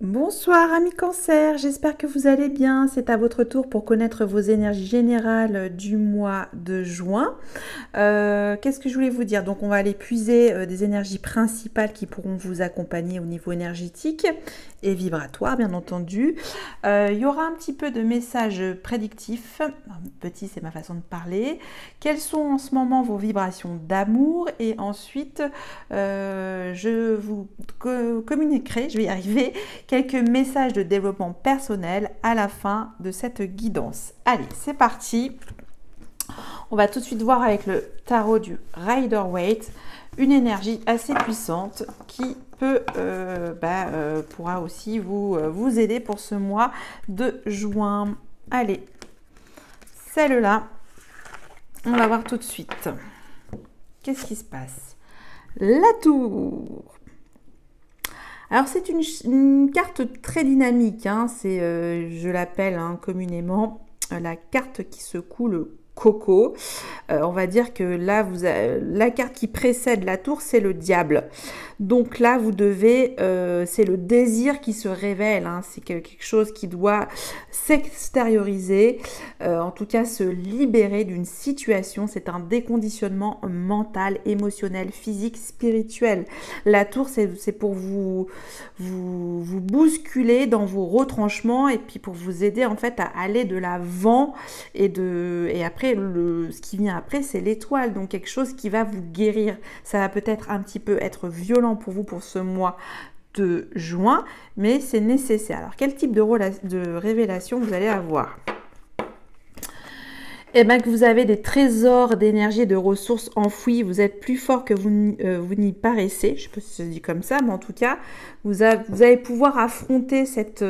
Bonsoir amis Cancer, j'espère que vous allez bien. C'est à votre tour pour connaître vos énergies générales du mois de juin. Qu'est-ce que je voulais vous dire? Donc on va aller puiser des énergies principales qui pourront vous accompagner au niveau énergétique et vibratoire bien entendu. Il y aura un petit peu de messages prédictifs. Petit, c'est ma façon de parler. Quelles sont en ce moment vos vibrations d'amour? Et ensuite, je vous communiquerai, je vais y arriver, quelques messages de développement personnel à la fin de cette guidance. Allez, c'est parti. On va tout de suite voir avec le tarot du Rider-Waite une énergie assez puissante qui pourra aussi vous aider pour ce mois de juin. Allez, celle-là, on va voir tout de suite. Qu'est-ce qui se passe? La tour. Alors c'est une carte très dynamique, hein. Je l'appelle communément la carte qui secoue le coco. On va dire que là, la carte qui précède la tour, c'est le diable. Donc là, vous devez, c'est le désir qui se révèle, hein. C'est quelque chose qui doit s'extérioriser, en tout cas se libérer d'une situation. C'est un déconditionnement mental, émotionnel, physique, spirituel. La tour, c'est pour vous bousculer dans vos retranchements et puis pour vous aider en fait à aller de l'avant et après ce qui vient après, c'est l'étoile, donc quelque chose qui va vous guérir. Ça va peut-être un petit peu être violent pour vous pour ce mois de juin, mais c'est nécessaire. Alors, quel type de révélation vous allez avoir? Eh bien, que vous avez des trésors d'énergie et de ressources enfouis, vous êtes plus fort que vous n'y paraissez. Je ne sais pas si ça se dit comme ça, mais en tout cas, vous allez pouvoir affronter cette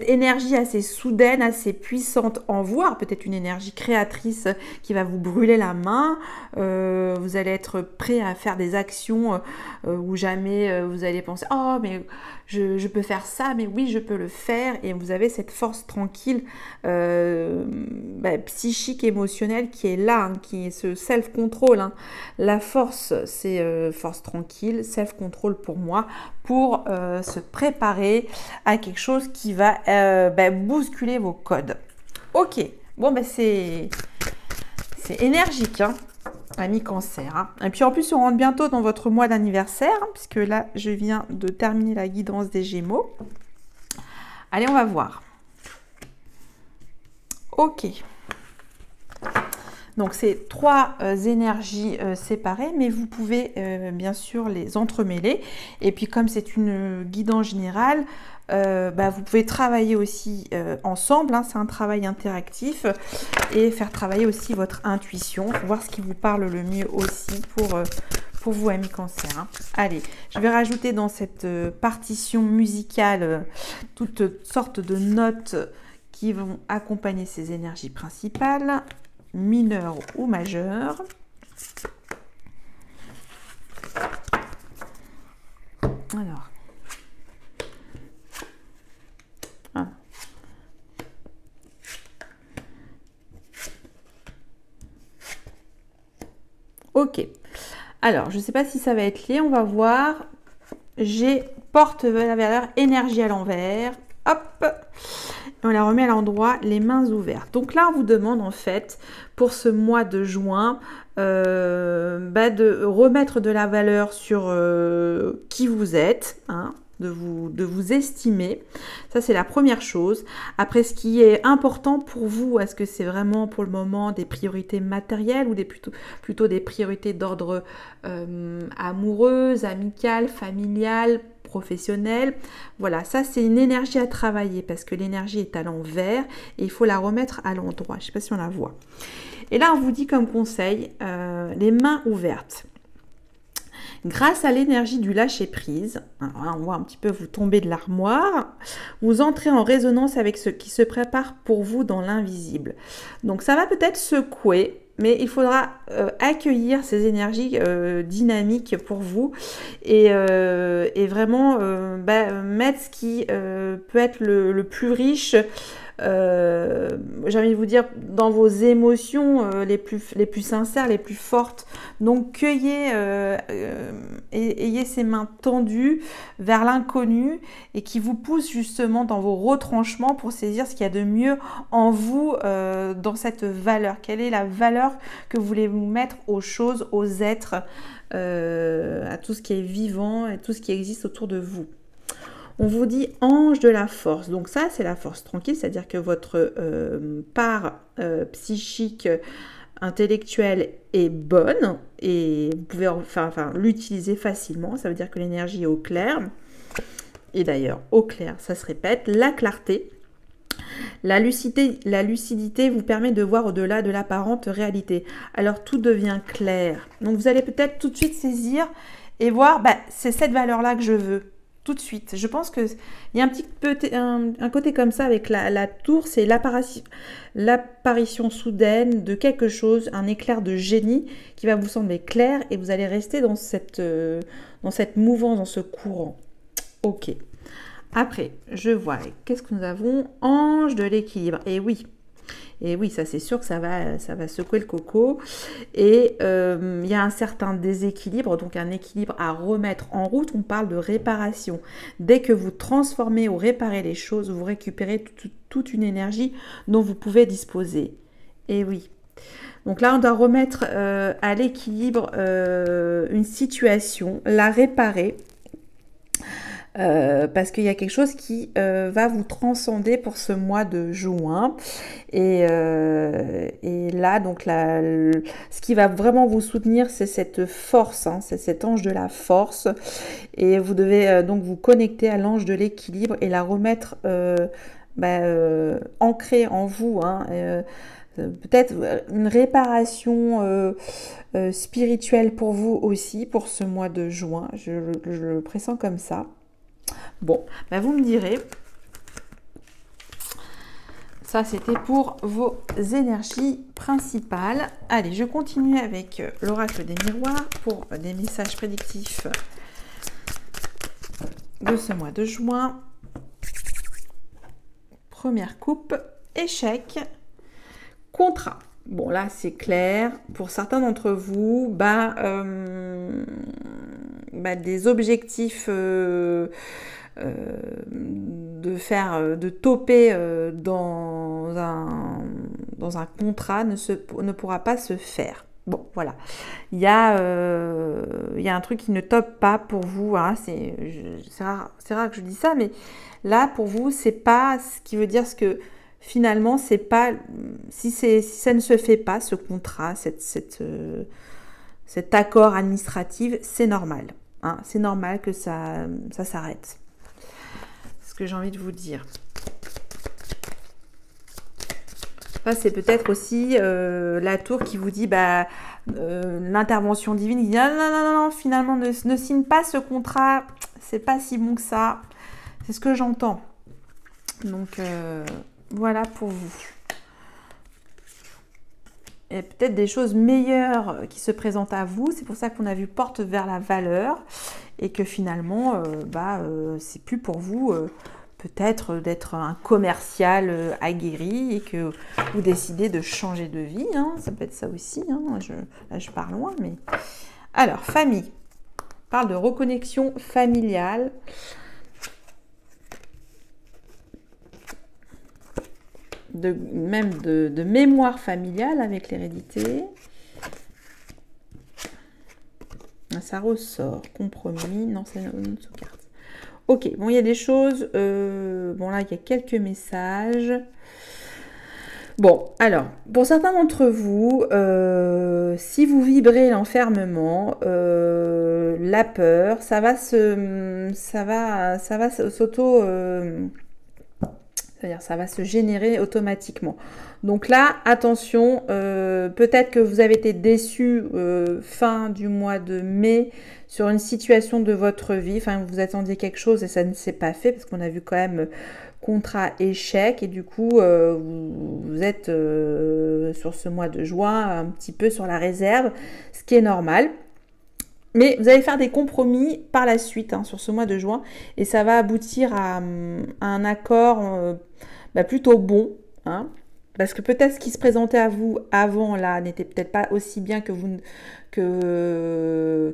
énergie assez soudaine, assez puissante en vous, peut-être une énergie créatrice qui va vous brûler la main. Vous allez être prêt à faire des actions où jamais vous allez penser « Oh, mais je peux faire ça, mais oui, je peux le faire ». Et vous avez cette force tranquille, psychique, émotionnelle qui est là, hein, qui est ce self-control. Hein. La force, c'est force tranquille, self-control pour moi, pour se préparer à quelque chose qui va bousculer vos codes. Ok, bon c'est énergique, hein, ami Cancer. Hein. Et puis en plus, on rentre bientôt dans votre mois d'anniversaire, hein, puisque là, je viens de terminer la guidance des Gémeaux. Allez, on va voir. Ok. Donc, c'est trois énergies séparées, mais vous pouvez bien sûr les entremêler. Et puis, comme c'est une guidance générale, vous pouvez travailler aussi ensemble. Hein, c'est un travail interactif et faire travailler aussi votre intuition pour voir ce qui vous parle le mieux aussi pour vous, amis Cancer. Hein. Allez, je vais rajouter dans cette partition musicale toutes sortes de notes qui vont accompagner ces énergies principales, mineures ou majeures. Alors, ok. Alors, je ne sais pas si ça va être lié, on va voir. J'ai porte la valeur énergie à l'envers. Hop, on la remet à l'endroit, les mains ouvertes. Donc là, on vous demande en fait, pour ce mois de juin, de remettre de la valeur sur qui vous êtes, hein, de vous estimer. Ça, c'est la première chose. Après, ce qui est important pour vous, est-ce que c'est vraiment pour le moment des priorités matérielles ou plutôt des priorités d'ordre amoureuse, amicale, familiale, professionnelle? Voilà, ça c'est une énergie à travailler parce que l'énergie est à l'envers et il faut la remettre à l'endroit. Je ne sais pas si on la voit. Et là, on vous dit comme conseil, les mains ouvertes. Grâce à l'énergie du lâcher-prise, on voit un petit peu vous tomber de l'armoire, vous entrez en résonance avec ce qui se prépare pour vous dans l'invisible. Donc ça va peut-être secouer, mais il faudra accueillir ces énergies dynamiques pour vous et vraiment mettre ce qui peut être le plus riche j'ai envie de vous dire, dans vos émotions les plus sincères, les plus fortes. Donc, ayez ces mains tendues vers l'inconnu et qui vous poussent justement dans vos retranchements pour saisir ce qu'il y a de mieux en vous dans cette valeur. Quelle est la valeur que vous voulez vous mettre aux choses, aux êtres, à tout ce qui est vivant et tout ce qui existe autour de vous. On vous dit ange de la force. Donc ça, c'est la force tranquille, c'est-à-dire que votre part psychique, intellectuelle est bonne et vous pouvez l'utiliser facilement. Ça veut dire que l'énergie est au clair. Et d'ailleurs, au clair, ça se répète. La clarté. La lucidité vous permet de voir au-delà de l'apparente réalité. Alors tout devient clair. Donc vous allez peut-être tout de suite saisir et voir, c'est cette valeur-là que je veux. Tout de suite. Je pense qu'il y a un petit peu un côté comme ça avec la tour, c'est l'apparition soudaine de quelque chose, un éclair de génie qui va vous sembler clair et vous allez rester dans cette mouvance, dans ce courant. Ok. Après, je vois, qu'est-ce que nous avons? Ange de l'équilibre. Et oui, ça c'est sûr que ça va secouer le coco. Et il y a un certain déséquilibre, donc un équilibre à remettre en route. On parle de réparation. Dès que vous transformez ou réparez les choses, vous récupérez toute une énergie dont vous pouvez disposer. Et oui. Donc là, on doit remettre à l'équilibre une situation, la réparer. Parce qu'il y a quelque chose qui va vous transcender pour ce mois de juin. Et là, donc, ce qui va vraiment vous soutenir, c'est cette force, hein, c'est cet ange de la force. Et vous devez donc vous connecter à l'ange de l'équilibre et la remettre ancrée en vous. Hein, peut-être une réparation spirituelle pour vous aussi, pour ce mois de juin. Je le pressens comme ça. Bon, vous me direz, ça c'était pour vos énergies principales. Allez, je continue avec l'oracle des miroirs pour des messages prédictifs de ce mois de juin. Première coupe, échec, contrat. Bon, là, c'est clair. Pour certains d'entre vous, des objectifs de toper dans un contrat ne pourra pas se faire. Bon, voilà. Il y a un truc qui ne tope pas pour vous. Hein. C'est rare que je dis ça, mais là, pour vous, c'est pas ce qui veut dire ce que... Finalement, c'est pas si ça ne se fait pas, ce contrat, cet accord administratif, c'est normal. Hein, c'est normal que ça s'arrête. C'est ce que j'ai envie de vous dire. Ça, c'est peut-être aussi la tour qui vous dit l'intervention divine. Il dit non, finalement, ne signe pas ce contrat. C'est pas si bon que ça. C'est ce que j'entends. Donc... voilà pour vous. Et peut-être des choses meilleures qui se présentent à vous. C'est pour ça qu'on a vu porte vers la valeur. Et que finalement, c'est plus pour vous peut-être d'être un commercial aguerri et que vous décidez de changer de vie. Hein. Ça peut être ça aussi. Hein. Là, je pars loin. Mais... Alors, famille. On parle de reconnexion familiale. Même de mémoire familiale avec l'hérédité. Ça ressort. Compromis. Non, c'est une sous-carte. Ok, bon, il y a des choses. Bon, là, il y a quelques messages. Bon, alors, pour certains d'entre vous, si vous vibrez l'enfermement, la peur, ça va s'auto... c'est-à-dire ça va se générer automatiquement. Donc là, attention, peut-être que vous avez été déçu fin du mois de mai sur une situation de votre vie. Enfin, vous attendiez quelque chose et ça ne s'est pas fait parce qu'on a vu quand même contrat échec. Et du coup, vous êtes sur ce mois de juin un petit peu sur la réserve, ce qui est normal. Mais vous allez faire des compromis par la suite hein, sur ce mois de juin et ça va aboutir à un accord plutôt bon. Hein, parce que peut-être ce qui se présentait à vous avant là n'était peut-être pas aussi bien que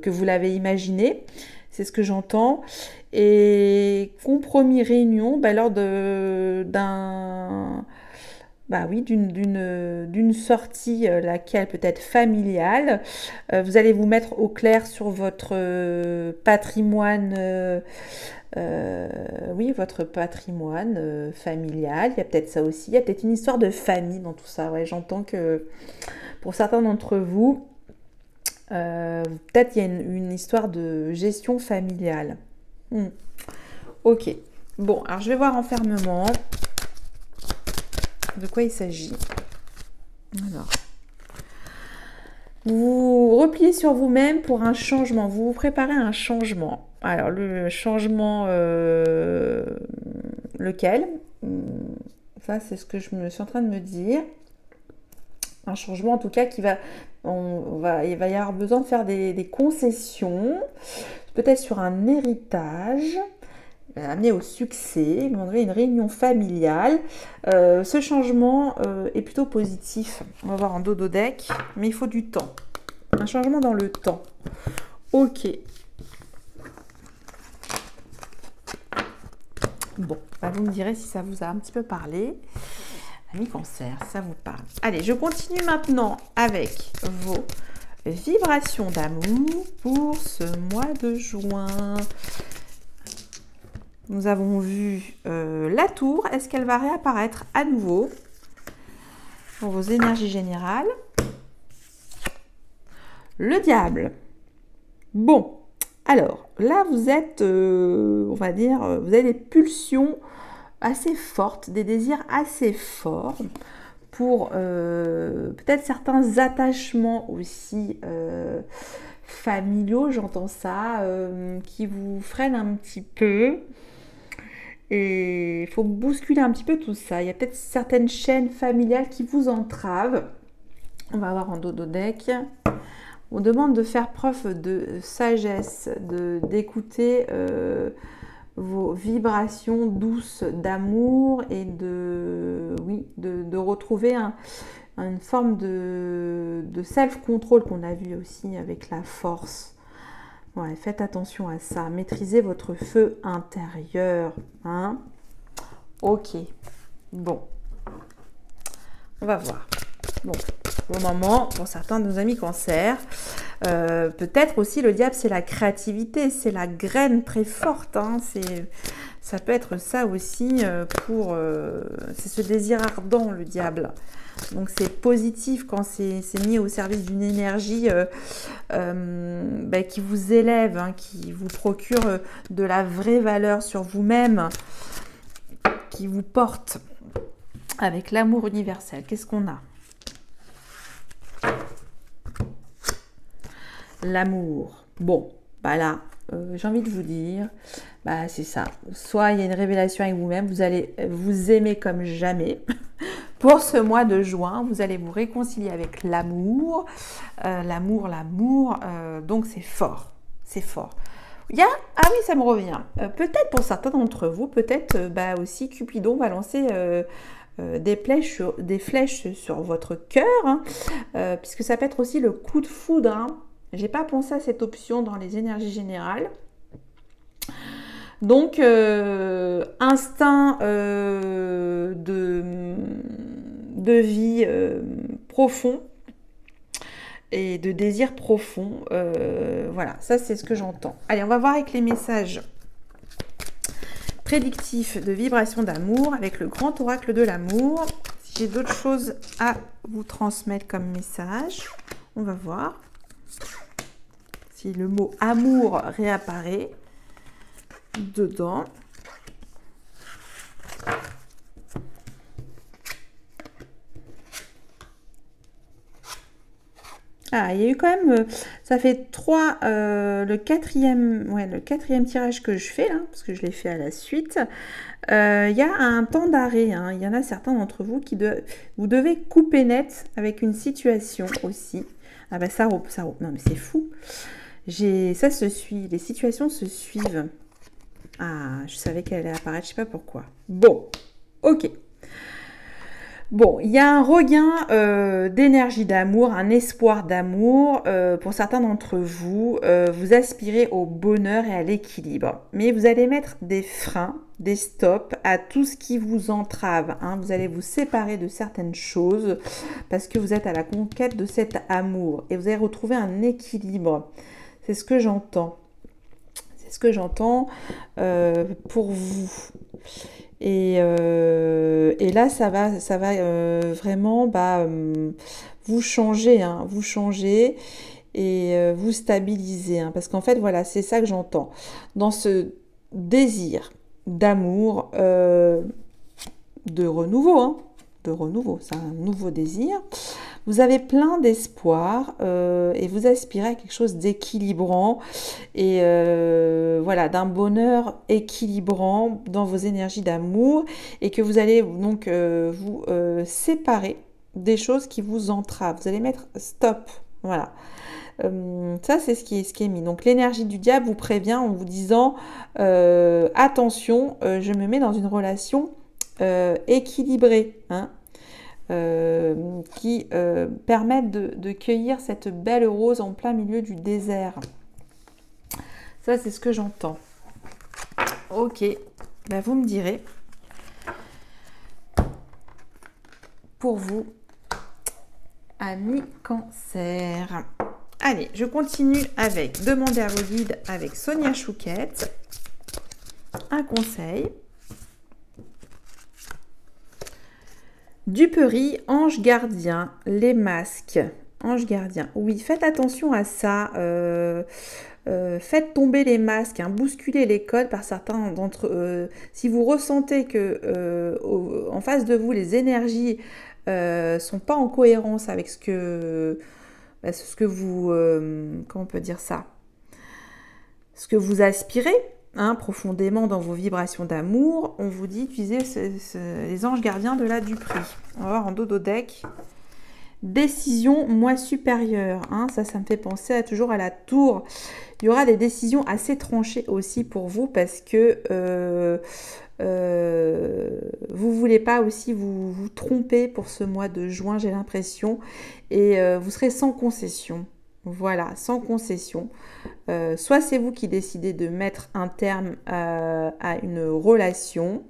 vous l'avez imaginé. C'est ce que j'entends. Et compromis réunion lors d'une sortie, laquelle peut être familiale. Vous allez vous mettre au clair sur votre patrimoine, votre patrimoine familial. Il y a peut-être ça aussi. Il y a peut-être une histoire de famille dans tout ça. Ouais, j'entends que pour certains d'entre vous, peut-être il y a une histoire de gestion familiale. Ok. Bon, alors je vais voir enfermement. De quoi il s'agit? Alors, vous repliez sur vous-même pour un changement. Vous vous préparez à un changement. Alors, le changement, lequel? Ça, c'est ce que je me suis en train de me dire. Un changement, en tout cas, il va y avoir besoin de faire des concessions. Peut-être sur un héritage. Amener au succès, vous demanderez une réunion familiale. Ce changement est plutôt positif. On va voir en dodo deck, mais il faut du temps. Un changement dans le temps. Ok. Bon, vous me direz si ça vous a un petit peu parlé. Ami Cancer, ça vous parle. Allez, je continue maintenant avec vos vibrations d'amour pour ce mois de juin. Nous avons vu la tour. Est-ce qu'elle va réapparaître à nouveau pour vos énergies générales? Le diable. Bon, alors là, vous êtes, on va dire, vous avez des pulsions assez fortes, des désirs assez forts pour peut-être certains attachements aussi familiaux, j'entends ça, qui vous freinent un petit peu. Et il faut bousculer un petit peu tout ça. Il y a peut-être certaines chaînes familiales qui vous entravent. On va voir en dodo deck. On demande de faire preuve de sagesse, d'écouter vos vibrations douces d'amour et de retrouver une forme de self-control qu'on a vu aussi avec la force. Ouais, faites attention à ça. Maîtrisez votre feu intérieur. Hein? Ok. Bon. On va voir. Bon. Pour le moment, pour certains de nos amis Cancer, peut-être aussi le diable, c'est la créativité. C'est la graine très forte. Hein? Ça peut être ça aussi c'est ce désir ardent, le diable. Donc c'est positif quand c'est mis au service d'une énergie qui vous élève, hein, qui vous procure de la vraie valeur sur vous-même, qui vous porte avec l'amour universel. Qu'est-ce qu'on a? L'amour. Bon, là, j'ai envie de vous dire, c'est ça. Soit il y a une révélation avec vous-même, vous allez vous aimer comme jamais. Pour ce mois de juin, vous allez vous réconcilier avec l'amour. Donc c'est fort. C'est fort. Ah oui, ça me revient. Peut-être pour certains d'entre vous, peut-être aussi Cupidon va lancer des flèches sur votre cœur. Hein, puisque ça peut être aussi le coup de foudre. Hein. J'ai pas pensé à cette option dans les énergies générales. Donc, instinct de vie profond et de désir profond. Voilà, ça c'est ce que j'entends. Allez, on va voir avec les messages prédictifs de vibration d'amour avec le grand oracle de l'amour. Si j'ai d'autres choses à vous transmettre comme message, on va voir si le mot amour réapparaît dedans. Ah, il y a eu quand même, ça fait 3, le quatrième tirage que je fais là, parce que je l'ai fait à la suite. Il y a un temps d'arrêt, hein. Il y en a certains d'entre vous vous devez couper net avec une situation aussi. Ah ça roule, non mais c'est fou. Ça se suit, les situations se suivent. Ah, je savais qu'elle allait apparaître, je sais pas pourquoi. Bon, ok. Bon, il y a un regain d'énergie d'amour, un espoir d'amour. Pour certains d'entre vous, vous aspirez au bonheur et à l'équilibre. Mais vous allez mettre des freins, des stops à tout ce qui vous entrave. Hein. Vous allez vous séparer de certaines choses parce que vous êtes à la conquête de cet amour. Et vous allez retrouver un équilibre. C'est ce que j'entends. C'est ce que j'entends pour vous. Et là, ça va vraiment vous changer, hein, vous changer et vous stabiliser. Hein, parce qu'en fait, voilà, c'est ça que j'entends. Dans ce désir d'amour, de renouveau, hein, c'est un nouveau désir. Vous avez plein d'espoir et vous aspirez à quelque chose d'équilibrant et voilà, d'un bonheur équilibrant dans vos énergies d'amour et que vous allez donc vous séparer des choses qui vous entravent. Vous allez mettre stop, voilà. Ça, c'est ce qui est mis. Donc, l'énergie du diable vous prévient en vous disant attention, je me mets dans une relation équilibrée, hein, qui permettent de cueillir cette belle rose en plein milieu du désert. Ça, c'est ce que j'entends. Ok, ben, vous me direz. Pour vous, amis Cancer. Allez, je continue avec Demander à vos guides avec Sonia Chouquette. Un conseil. Duperie, ange gardien, les masques. Ange gardien. Oui, faites attention à ça. Faites tomber les masques, hein, bousculez les codes par certains d'entre si vous ressentez que en face de vous, les énergies sont pas en cohérence avec ce que vous... comment on peut dire ça? Ce que vous aspirez, hein, profondément dans vos vibrations d'amour, on vous dit d'utiliser les anges gardiens de la Duperie. On va voir en dodo deck. Décision moi supérieure, hein, ça me fait penser toujours à la tour. Il y aura des décisions assez tranchées aussi pour vous parce que vous voulez pas aussi vous tromper pour ce mois de juin, j'ai l'impression, et vous serez sans concession. Voilà, sans concession. Soit c'est vous qui décidez de mettre un terme à une relation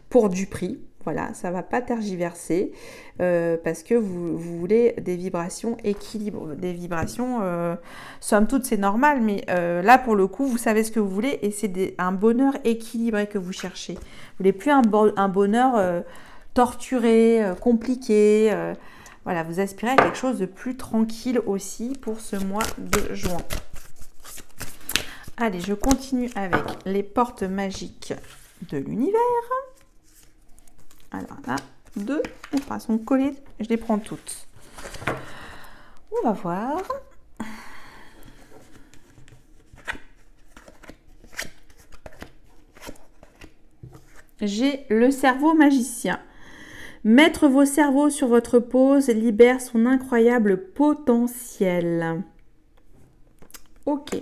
pour du prix. Voilà, ça ne va pas tergiverser parce que vous voulez des vibrations équilibrées. Des vibrations, somme toute, c'est normal, mais là, pour le coup, vous savez ce que vous voulez et c'est un bonheur équilibré que vous cherchez. Vous ne voulez plus un bonheur torturé, compliqué. Voilà, vous aspirez à quelque chose de plus tranquille aussi pour ce mois de juin. Allez, je continue avec les portes magiques de l'univers. Alors là, 2, elles sont collées, je les prends toutes. On va voir. J'ai le cerveau magicien. Mettre vos cerveaux sur votre pose libère son incroyable potentiel. Ok.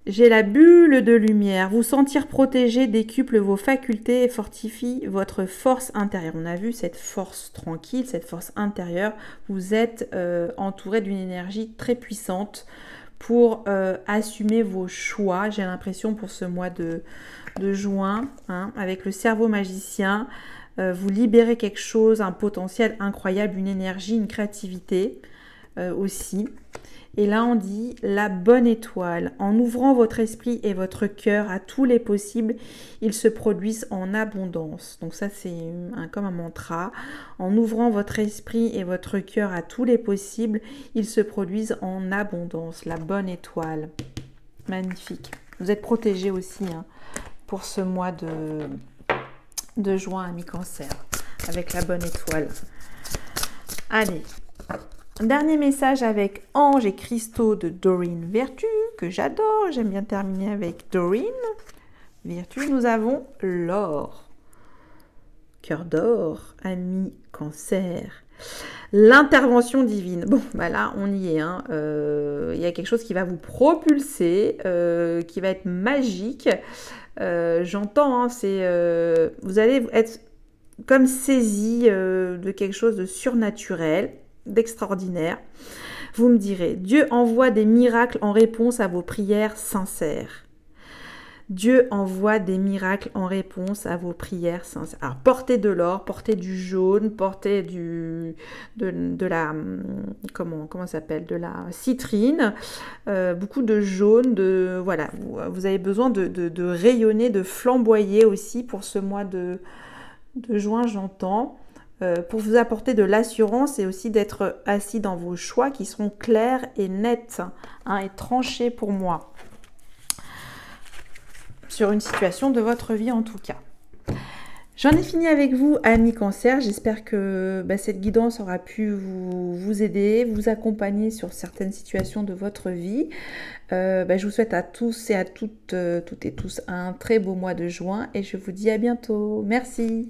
J'ai la bulle de lumière. Vous sentir protégé décuple vos facultés et fortifie votre force intérieure. On a vu cette force tranquille, cette force intérieure. Vous êtes entouré d'une énergie très puissante pour assumer vos choix. J'ai l'impression pour ce mois de juin, hein, avec le cerveau magicien, vous libérez quelque chose, un potentiel incroyable, une énergie, une créativité aussi. Et là, on dit la bonne étoile. En ouvrant votre esprit et votre cœur à tous les possibles, ils se produisent en abondance. Donc ça, c'est comme un mantra. En ouvrant votre esprit et votre cœur à tous les possibles, ils se produisent en abondance. La bonne étoile. Magnifique. Vous êtes protégés aussi, hein, pour ce mois de juin à mi-cancer avec la bonne étoile. Allez. Dernier message avec Ange et Cristaux de Doreen Vertu, que j'adore. J'aime bien terminer avec Doreen Vertu. Nous avons l'or. Cœur d'or, ami Cancer. l'intervention divine. Bon, bah là, on y est. Hein. Il y a quelque chose qui va vous propulser, qui va être magique. J'entends, hein, vous allez être comme saisi de quelque chose de surnaturel, d'extraordinaire. Vous me direz, Dieu envoie des miracles en réponse à vos prières sincères. Dieu envoie des miracles en réponse à vos prières sincères. Alors, portez de l'or, portez du jaune, portez de la, comment ça s'appelle, de la citrine, beaucoup de jaune, voilà, vous avez besoin de rayonner, de flamboyer aussi pour ce mois de juin, j'entends. Pour vous apporter de l'assurance et aussi d'être assis dans vos choix qui seront clairs et nets, hein, et tranchés pour moi. Sur une situation de votre vie en tout cas. J'en ai fini avec vous, amis Cancer. J'espère que cette guidance aura pu vous aider, vous accompagner sur certaines situations de votre vie. Je vous souhaite à tous et à toutes et tous un très beau mois de juin et je vous dis à bientôt. Merci.